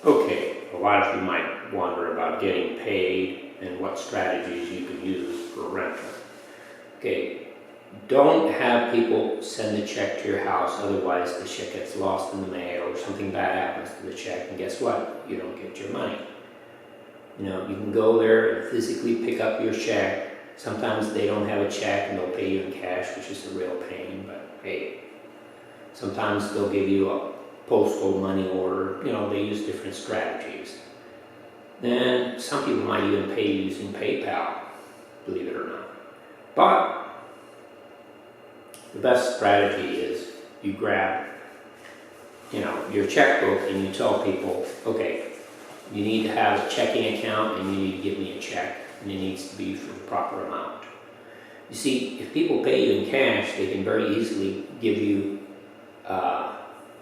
Okay, a lot of you might wonder about getting paid and what strategies you can use for a rental. Okay, don't have people send a check to your house, otherwise the check gets lost in the mail or something bad happens to the check, and guess what? You don't get your money. You know, you can go there and physically pick up your check. Sometimes they don't have a check and they'll pay you in cash, which is a real pain, but hey, sometimes they'll give you a postal money order. You know, they use different strategies. Then some people might even pay using PayPal, believe it or not. But the best strategy is you grab, your checkbook and you tell people, okay, you need to have a checking account and you need to give me a check, and it needs to be for the proper amount. You see, if people pay you in cash, they can very easily give you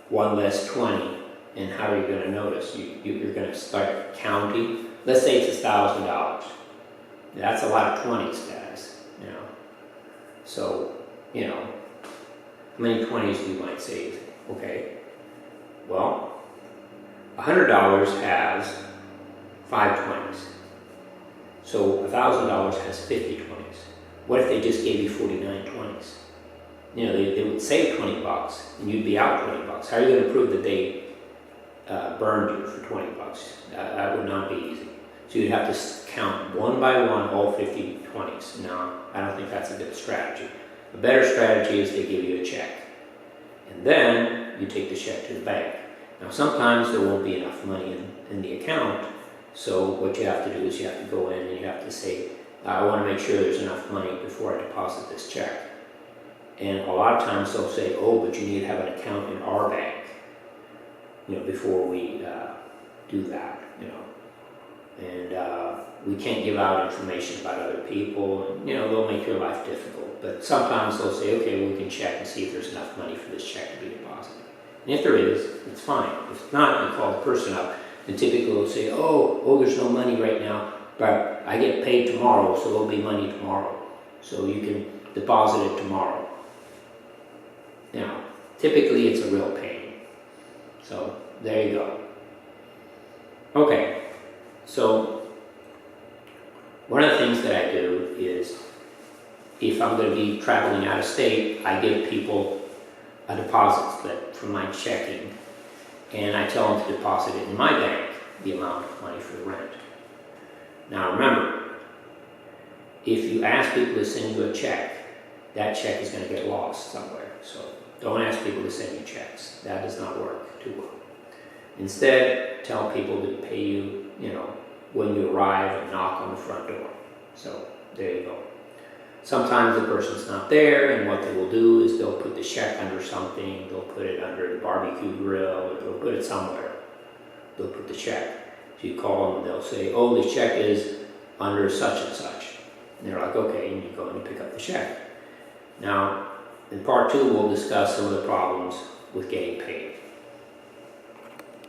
one less 20, and how are you going to notice? You're going to start counting. Let's say it's $1,000. That's a lot of 20s, guys. So, how many 20s do you might save? Okay, well, $100 has 5 20s. So $1,000 has 50 20s. What if they just gave you 49 20s? They would save $20 and you'd be out $20. How are you going to prove that they burned you for $20? That would not be easy. So you'd have to count one by one all 50 20s. No, I don't think that's a good strategy. A better strategy is they give you a check. And then you take the check to the bank. Now sometimes there won't be enough money in the account, so what you have to do is you have to go in and you have to say, I want to make sure there's enough money before I deposit this check. And a lot of times they'll say, oh, but you need to have an account in our bank, before we do that, And we can't give out information about other people, and, they'll make your life difficult. But sometimes they'll say, okay, we can check and see if there's enough money for this check to be deposited. And if there is, it's fine. If not, you call the person up, and typically they'll say, oh, there's no money right now, but I get paid tomorrow, so there'll be money tomorrow. So you can deposit it tomorrow. Now, typically it's a real pain. So there you go. Okay, so one of the things that I do is, if I'm going to be traveling out of state, I give people a deposit slip from my checking, and I tell them to deposit it in my bank, the amount of money for the rent. Now remember, if you ask people to send you a check, that check is going to get lost somewhere. So don't ask people to send you checks. That does not work too well. Instead, tell people to pay you, when you arrive and knock on the front door. So there you go. Sometimes the person's not there, and what they will do is they'll put the check under something. They'll put it under the barbecue grill, or they'll put it somewhere. They'll put the check. So you call them and they'll say, oh, this check is under such and such. And they're like, okay, and you go and you pick up the check. Now, in part 2, we'll discuss some of the problems with getting paid.